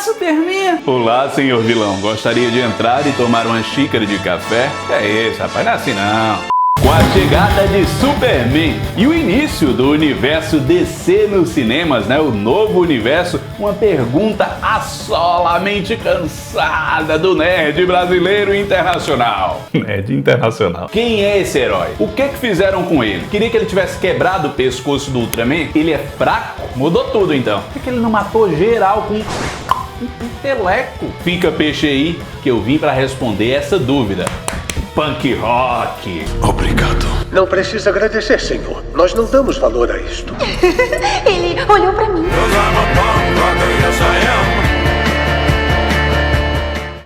Superman! Olá, senhor vilão. Gostaria de entrar e tomar uma xícara de café? Que é isso, rapaz? Não é assim não. Com a chegada de Superman e o início do universo DC nos cinemas, né? O novo universo, uma pergunta assola a mente cansada do nerd brasileiro e internacional. Nerd internacional. Quem é esse herói? O que fizeram com ele? Queria que ele tivesse quebrado o pescoço do Ultraman? Ele é fraco? Mudou tudo então. Por que ele não matou geral com um teleco? Fica peixe aí que eu vim pra responder essa dúvida. Punk Rock. Obrigado. Não precisa agradecer, senhor. Nós não damos valor a isto. Ele olhou pra mim.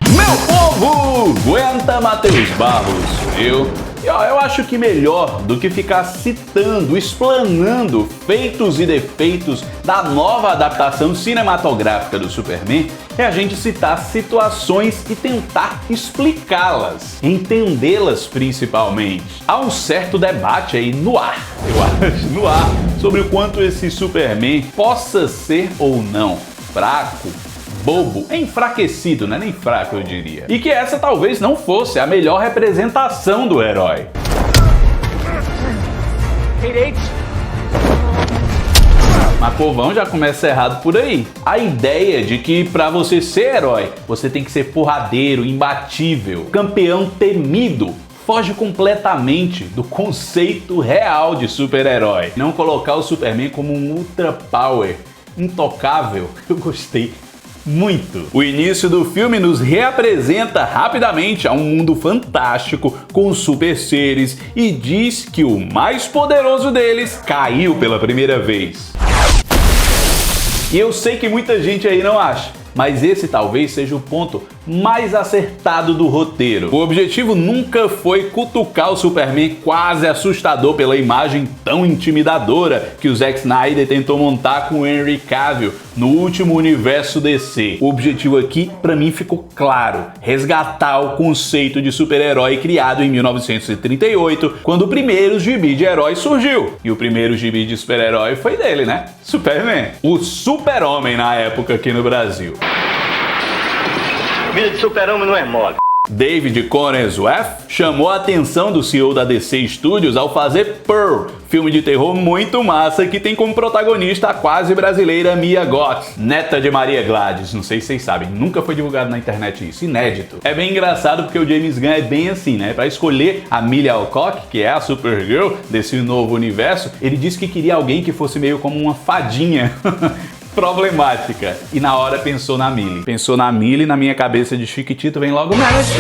Meu povo! Aguenta, Matheus Barros. E ó, eu acho que melhor do que ficar citando, explanando feitos e defeitos da nova adaptação cinematográfica do Superman é a gente citar situações e tentar explicá-las, entendê-las principalmente. Há um certo debate aí no ar, eu acho, no ar, sobre o quanto esse Superman possa ser ou não fraco, bobo, enfraquecido, né? Nem fraco eu diria. E que essa talvez não fosse a melhor representação do herói. Mas povão já começa errado por aí. A ideia de que pra você ser herói, você tem que ser porradeiro, imbatível, campeão temido, foge completamente do conceito real de super-herói. Não colocar o Superman como um ultra power intocável, eu gostei muito. O início do filme nos reapresenta rapidamente a um mundo fantástico com super seres e diz que o mais poderoso deles caiu pela primeira vez. E eu sei que muita gente aí não acha, mas esse talvez seja o ponto mais acertado do roteiro. O objetivo nunca foi cutucar o Superman quase assustador pela imagem tão intimidadora que o Zack Snyder tentou montar com o Henry Cavill no último universo DC. O objetivo aqui, pra mim, ficou claro: resgatar o conceito de super-herói criado em 1938, quando o primeiro gibi de herói surgiu. E o primeiro gibi de super-herói foi dele, né? Superman. O Super-Homem na época aqui no Brasil. Vida de super-homem não é mole. David Corensweth chamou a atenção do CEO da DC Studios ao fazer Pearl, filme de terror muito massa que tem como protagonista a quase brasileira Mia Goth, neta de Maria Gladys. Não sei se vocês sabem, nunca foi divulgado na internet isso, inédito. É bem engraçado porque o James Gunn é bem assim, né? Pra escolher a Millie Alcock, que é a Supergirl desse novo universo, ele disse que queria alguém que fosse meio como uma fadinha. Problemática. E na hora pensou na Millie. Pensou na Millie, na minha cabeça de chiquitito vem logo mexe.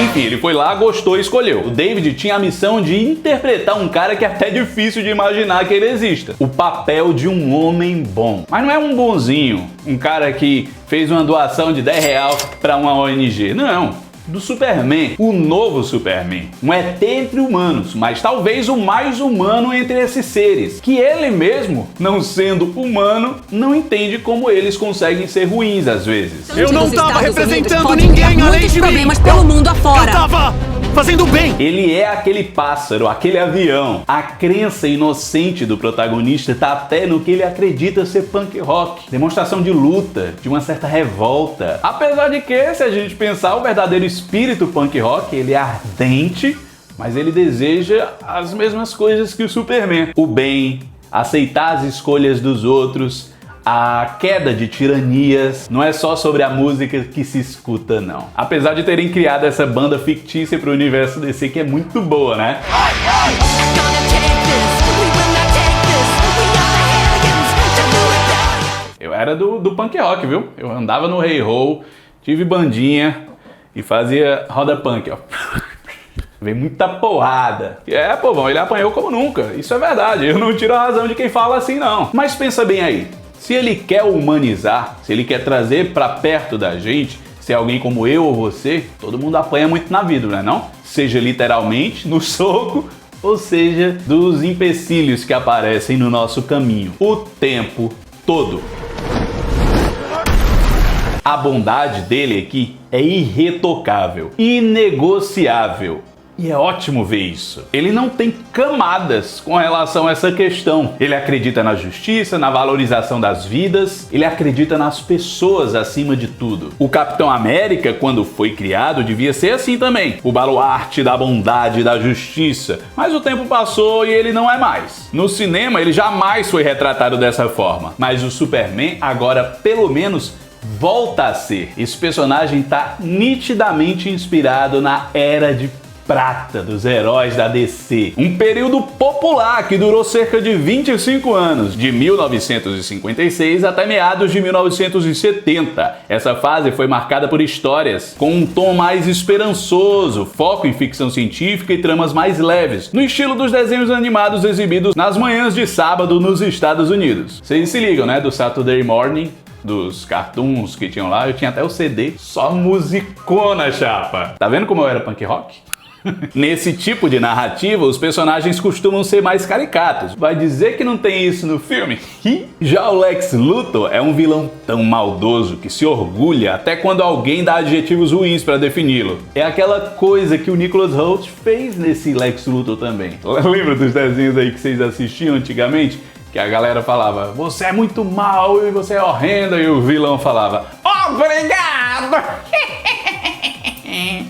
Enfim, ele foi lá, gostou e escolheu. O David tinha a missão de interpretar um cara que é até difícil de imaginar que ele exista. O papel de um homem bom. Mas não é um bonzinho, um cara que fez uma doação de R$10 para uma ONG. Não. Do Superman, o novo Superman, um ET entre humanos, mas talvez o mais humano entre esses seres, que ele mesmo, não sendo humano, não entende como eles conseguem ser ruins às vezes. Eu não tava representando ninguém além de mim! Problemas pelo mundo afora. Eu tava fazendo bem! Ele é aquele pássaro, aquele avião. A crença inocente do protagonista tá até no que ele acredita ser punk rock. Demonstração de luta, de uma certa revolta. Apesar de que, se a gente pensar, o verdadeiro espírito punk rock, ele é ardente, mas ele deseja as mesmas coisas que o Superman. O bem, aceitar as escolhas dos outros, a queda de tiranias. Não é só sobre a música que se escuta, não. Apesar de terem criado essa banda fictícia pro universo DC, que é muito boa, né? Eu era do punk rock, viu? Eu andava no Hey Ho, tive bandinha e fazia roda punk, ó. Vem muita porrada. Povão, ele apanhou como nunca. Isso é verdade, eu não tiro a razão de quem fala assim, não. Mas pensa bem aí. Se ele quer humanizar, se ele quer trazer pra perto da gente, se é alguém como eu ou você, todo mundo apanha muito na vida, não é não? Seja literalmente, no soco, ou seja, dos empecilhos que aparecem no nosso caminho o tempo todo. A bondade dele aqui é irretocável, inegociável, E é ótimo ver isso. Ele não tem camadas com relação a essa questão. Ele acredita na justiça, na valorização das vidas, ele acredita nas pessoas acima de tudo. O Capitão América, quando foi criado, devia ser assim também. O baluarte da bondade e da justiça. Mas o tempo passou e ele não é mais. No cinema, ele jamais foi retratado dessa forma. Mas o Superman, agora pelo menos, volta a ser. Esse personagem está nitidamente inspirado na Era de Prata dos heróis da DC. Um período popular que durou cerca de 25 anos, de 1956 até meados de 1970. Essa fase foi marcada por histórias com um tom mais esperançoso, foco em ficção científica e tramas mais leves, no estilo dos desenhos animados exibidos nas manhãs de sábado nos Estados Unidos. Vocês se ligam, né? Do Saturday Morning, dos cartoons que tinham lá, eu tinha até o CD, só musicona, chapa. Tá vendo como eu era punk rock? Nesse tipo de narrativa, os personagens costumam ser mais caricatos. Vai dizer que não tem isso no filme? Já o Lex Luthor é um vilão tão maldoso que se orgulha até quando alguém dá adjetivos ruins pra defini-lo. É aquela coisa que o Nicholas Hoult fez nesse Lex Luthor também. Lembra dos desenhos aí que vocês assistiam antigamente? Que a galera falava, você é muito mal e você é horrendo, e o vilão falava, obrigado!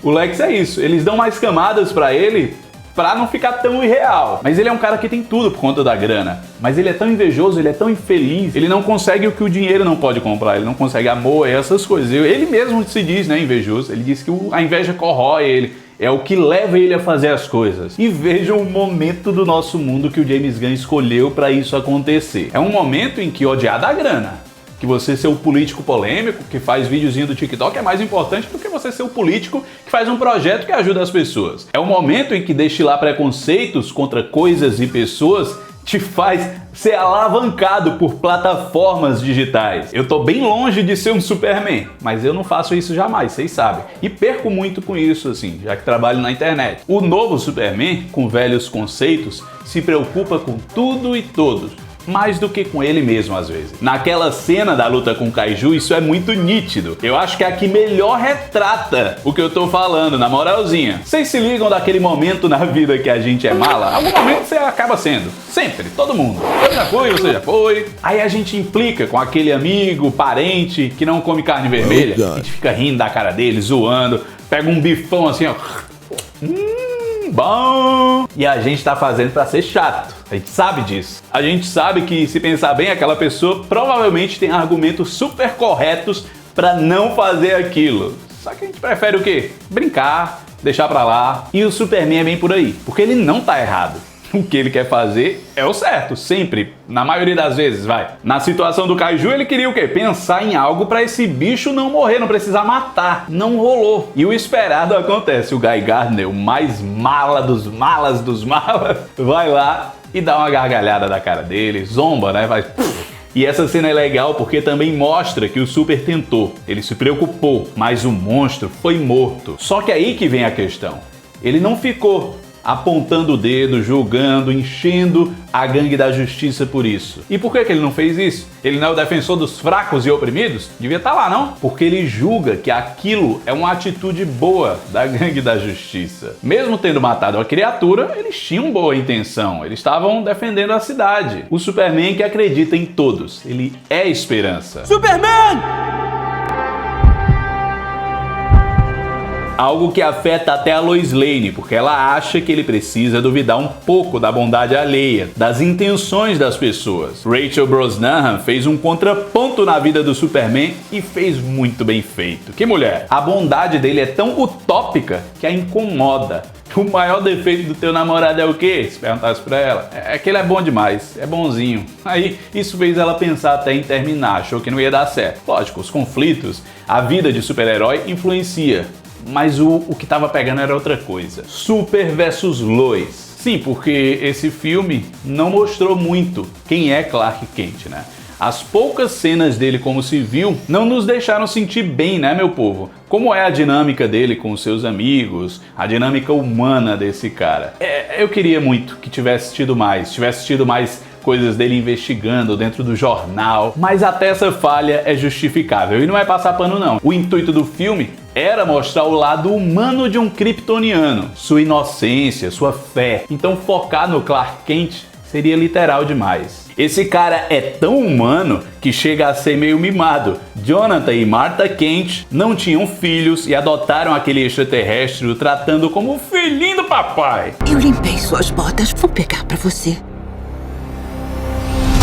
O Lex é isso, eles dão mais camadas pra ele pra não ficar tão irreal. Mas ele é um cara que tem tudo por conta da grana. Mas ele é tão invejoso, ele é tão infeliz, ele não consegue o que o dinheiro não pode comprar, ele não consegue amor e essas coisas. Ele mesmo se diz, né, invejoso, ele diz que a inveja corrói ele. É o que leva ele a fazer as coisas. E vejam o momento do nosso mundo que o James Gunn escolheu para isso acontecer. É um momento em que odiar dá grana. Que você ser o político polêmico, que faz videozinho do TikTok, é mais importante do que você ser o político que faz um projeto que ajuda as pessoas. É um momento em que destilar preconceitos contra coisas e pessoas te faz ser alavancado por plataformas digitais. Eu tô bem longe de ser um Superman, mas eu não faço isso jamais, vocês sabem. E perco muito com isso, assim, já que trabalho na internet. O novo Superman, com velhos conceitos, se preocupa com tudo e todos, mais do que com ele mesmo às vezes. Naquela cena da luta com o Kaiju, isso é muito nítido. Eu acho que é a que melhor retrata o que eu tô falando, na moralzinha. Vocês se ligam daquele momento na vida que a gente é mala? Algum momento você acaba sendo. Sempre, todo mundo. Eu já fui, você já foi. Aí a gente implica com aquele amigo, parente, que não come carne vermelha. A gente fica rindo da cara dele, zoando. Pega um bifão assim, ó. Bom! E a gente tá fazendo pra ser chato. A gente sabe disso. A gente sabe que, se pensar bem, aquela pessoa provavelmente tem argumentos super corretos pra não fazer aquilo. Só que a gente prefere o quê? Brincar, deixar pra lá. E o Superman é bem por aí, porque ele não tá errado. O que ele quer fazer é o certo, sempre, na maioria das vezes, vai. Na situação do Kaiju, ele queria o quê? Pensar em algo pra esse bicho não morrer, não precisar matar. Não rolou. E o esperado acontece. O Guy Gardner, o mais mala dos malas dos malas, vai lá e dá uma gargalhada da cara dele, zomba, né? Vai... E essa cena é legal porque também mostra que o Super tentou, ele se preocupou, mas o monstro foi morto. Só que aí que vem a questão. Ele não ficou apontando o dedo, julgando, enchendo a gangue da justiça por isso. E por que ele não fez isso? Ele não é o defensor dos fracos e oprimidos? Devia estar lá, não? Porque ele julga que aquilo é uma atitude boa da gangue da justiça. Mesmo tendo matado a criatura, eles tinham boa intenção. Eles estavam defendendo a cidade. O Superman que acredita em todos. Ele é esperança. Superman! Algo que afeta até a Lois Lane, porque ela acha que ele precisa duvidar um pouco da bondade alheia, das intenções das pessoas. Rachel Brosnahan fez um contraponto na vida do Superman e fez muito bem feito. Que mulher! A bondade dele é tão utópica que a incomoda. O maior defeito do teu namorado é o quê? Se perguntasse pra ela. É que ele é bom demais, é bonzinho. Aí isso fez ela pensar até em terminar, achou que não ia dar certo. Lógico, os conflitos, a vida de super-herói influencia. Mas o que tava pegando era outra coisa. Super versus Lois. Sim, porque esse filme não mostrou muito quem é Clark Kent, né? As poucas cenas dele como civil não nos deixaram sentir bem, né, meu povo? Como é a dinâmica dele com os seus amigos, a dinâmica humana desse cara. Eu queria muito que tivesse tido mais coisas dele investigando dentro do jornal, mas até essa falha é justificável e não é passar pano não. O intuito do filme era mostrar o lado humano de um kryptoniano, sua inocência, sua fé. Então focar no Clark Kent seria literal demais. Esse cara é tão humano que chega a ser meio mimado. Jonathan e Martha Kent não tinham filhos e adotaram aquele extraterrestre o tratando como o filhinho do papai. Eu limpei suas botas, vou pegar pra você.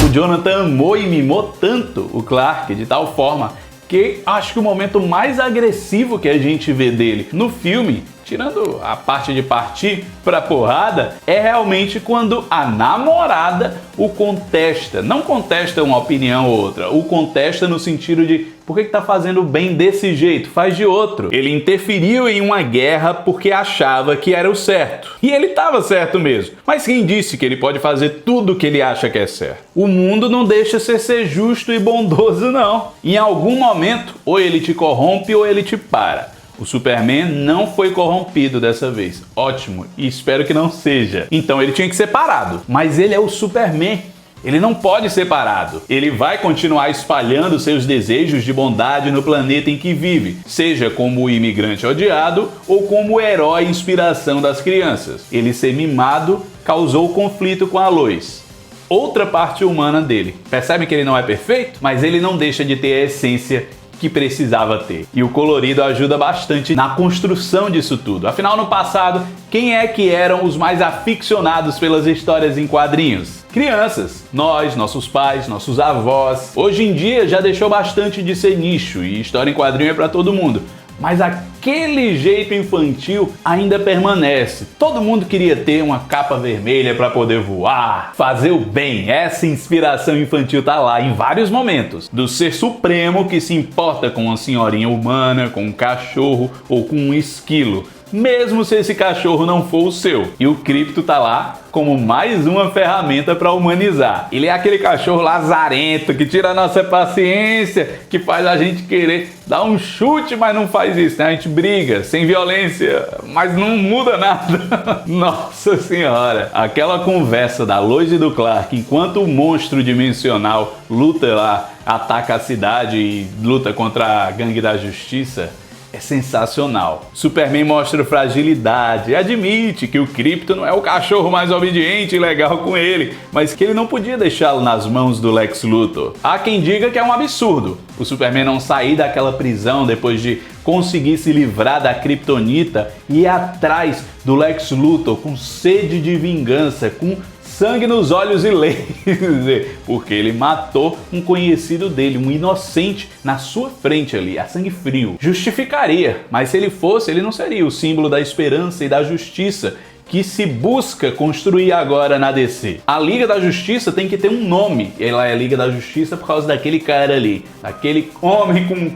O Jonathan amou e mimou tanto o Clark de tal forma que acho que o momento mais agressivo que a gente vê dele no filme, tirando a parte de partir pra porrada, é realmente quando a namorada o contesta. Não contesta uma opinião ou outra, o contesta no sentido de por que tá fazendo bem desse jeito? Faz de outro. Ele interferiu em uma guerra porque achava que era o certo. E ele tava certo mesmo. Mas quem disse que ele pode fazer tudo o que ele acha que é certo? O mundo não deixa você ser justo e bondoso, não. Em algum momento, ou ele te corrompe ou ele te para. O Superman não foi corrompido dessa vez. Ótimo, e espero que não seja. Então ele tinha que ser parado. Mas ele é o Superman. Ele não pode ser parado. Ele vai continuar espalhando seus desejos de bondade no planeta em que vive, seja como o imigrante odiado ou como o herói inspiração das crianças. Ele ser mimado causou conflito com a Lois, outra parte humana dele. Percebe que ele não é perfeito? Mas ele não deixa de ter a essência que precisava ter. E o colorido ajuda bastante na construção disso tudo. Afinal, no passado, quem é que eram os mais aficionados pelas histórias em quadrinhos? Crianças. Nós, nossos pais, nossos avós. Hoje em dia já deixou bastante de ser nicho e história em quadrinho é para todo mundo. Mas aquele jeito infantil ainda permanece. Todo mundo queria ter uma capa vermelha para poder voar, fazer o bem. Essa inspiração infantil tá lá em vários momentos. Do ser supremo que se importa com uma senhorinha humana, com um cachorro ou com um esquilo, mesmo se esse cachorro não for o seu. E o Krypto tá lá como mais uma ferramenta para humanizar. Ele é aquele cachorro lazarento que tira a nossa paciência, que faz a gente querer dar um chute, mas não faz isso, né? A gente briga, sem violência, mas não muda nada. Nossa senhora! Aquela conversa da Lois e do Clark enquanto o monstro dimensional luta lá, ataca a cidade e luta contra a gangue da justiça, é sensacional. Superman mostra fragilidade, admite que o Krypto não é o cachorro mais obediente e legal com ele, mas que ele não podia deixá-lo nas mãos do Lex Luthor. Há quem diga que é um absurdo o Superman não sair daquela prisão depois de conseguir se livrar da Kryptonita e ir atrás do Lex Luthor com sede de vingança, com sangue nos olhos e laser, porque ele matou um conhecido dele, um inocente, na sua frente ali, a sangue frio. Justificaria, mas se ele fosse, ele não seria o símbolo da esperança e da justiça que se busca construir agora na DC. A Liga da Justiça tem que ter um nome. Ela é a Liga da Justiça por causa daquele cara ali, daquele homem com um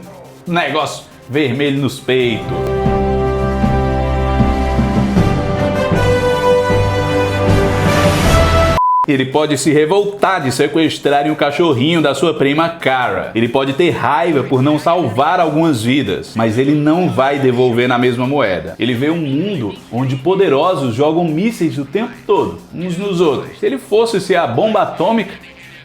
negócio vermelho nos peitos. Ele pode se revoltar de sequestrarem o cachorrinho da sua prima Kara. Ele pode ter raiva por não salvar algumas vidas, mas ele não vai devolver na mesma moeda. Ele vê um mundo onde poderosos jogam mísseis o tempo todo, uns nos outros. Se ele fosse ser a bomba atômica,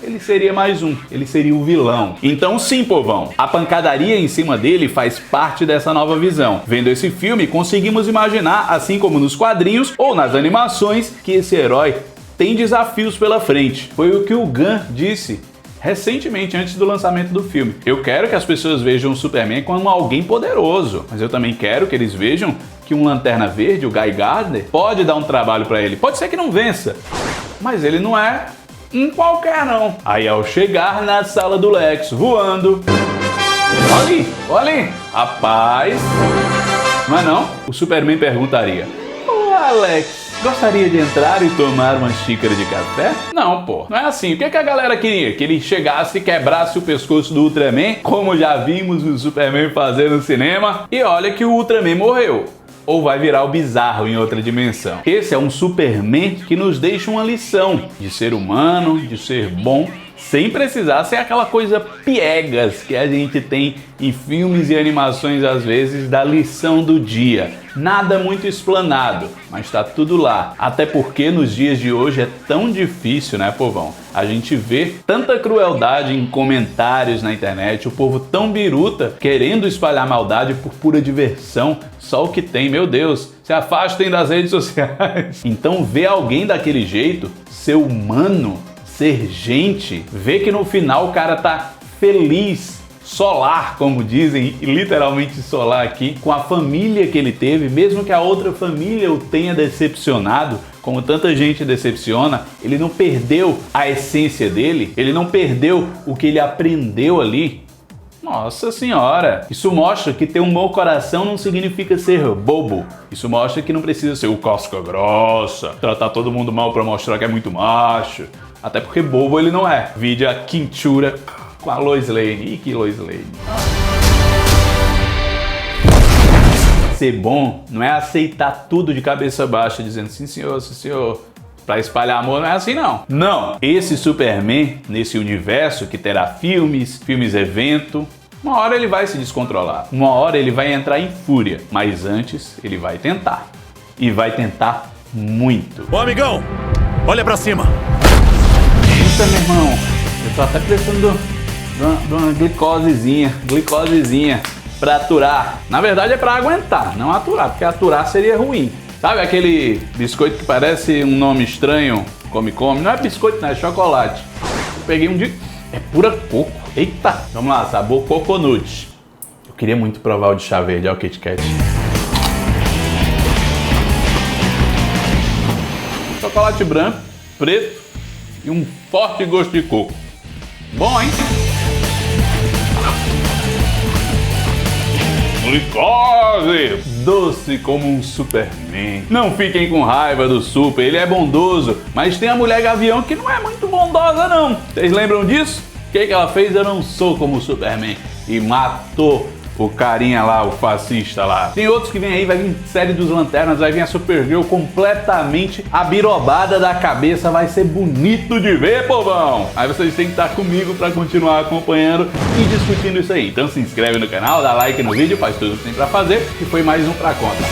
ele seria mais um, ele seria o vilão. Então sim, povão, a pancadaria em cima dele faz parte dessa nova visão. Vendo esse filme, conseguimos imaginar, assim como nos quadrinhos ou nas animações, que esse herói tem desafios pela frente. Foi o que o Gunn disse recentemente, antes do lançamento do filme. Eu quero que as pessoas vejam o Superman como alguém poderoso, mas eu também quero que eles vejam que um Lanterna Verde, o Guy Gardner, pode dar um trabalho pra ele. Pode ser que não vença, mas ele não é um qualquer não. Aí ao chegar na sala do Lex voando, olha ali, rapaz, não é não? O Superman perguntaria: ô Alex, gostaria de entrar e tomar uma xícara de café? Não, pô, não é assim. O que a galera queria? Que ele chegasse e quebrasse o pescoço do Ultraman, como já vimos o Superman fazer no cinema, e olha que o Ultraman morreu. Ou vai virar o Bizarro em outra dimensão. Esse é um Superman que nos deixa uma lição de ser humano, de ser bom, sem precisar ser aquela coisa piegas que a gente tem em filmes e animações às vezes da lição do dia. Nada muito explanado, mas tá tudo lá. Até porque nos dias de hoje é tão difícil, né, povão? A gente vê tanta crueldade em comentários na internet, o povo tão biruta querendo espalhar maldade por pura diversão, só o que tem, meu Deus, se afastem das redes sociais. Então ver alguém daquele jeito, ser humano, ser gente, ver que no final o cara tá feliz, solar, como dizem, literalmente solar aqui, com a família que ele teve, mesmo que a outra família o tenha decepcionado, como tanta gente decepciona, ele não perdeu a essência dele, ele não perdeu o que ele aprendeu ali. Nossa senhora, isso mostra que ter um bom coração não significa ser bobo. Isso mostra que não precisa ser o casca grossa, tratar todo mundo mal pra mostrar que é muito macho. Até porque bobo ele não é. Vide a quintura com a Lois Lane. Ih, que Lois Lane. Ser bom não é aceitar tudo de cabeça baixa, dizendo sim senhor, pra espalhar amor não é assim não. Não, esse Superman, nesse universo que terá filmes evento, uma hora ele vai se descontrolar, uma hora ele vai entrar em fúria, mas antes ele vai tentar. E vai tentar muito. Ô amigão, olha pra cima. Eita, meu irmão, eu tô até precisando de uma glicosezinha pra aturar. Na verdade é pra aguentar, não aturar, porque aturar seria ruim. Sabe aquele biscoito que parece um nome estranho, come? Não é biscoito, não, é chocolate. Eu peguei um de... é pura coco. Eita, vamos lá, sabor coconut. Eu queria muito provar o de chá verde, ó, o Kit Kat. Chocolate branco, preto e um forte gosto de coco. Bom, hein? Glicose! Doce como um Superman. Não fiquem com raiva do Super, ele é bondoso, mas tem a mulher Gavião que não é muito bondosa não. Vocês lembram disso? O que ela fez? Eu não sou como o Superman. E matou o carinha lá, o fascista lá. Tem outros que vem aí, vai vir série dos Lanternas, vai vir a Supergirl completamente abirobada da cabeça, vai ser bonito de ver, povão! Aí vocês têm que estar comigo para continuar acompanhando e discutindo isso aí. Então se inscreve no canal, dá like no vídeo, faz tudo o que tem pra fazer, e foi mais um Pra Conta.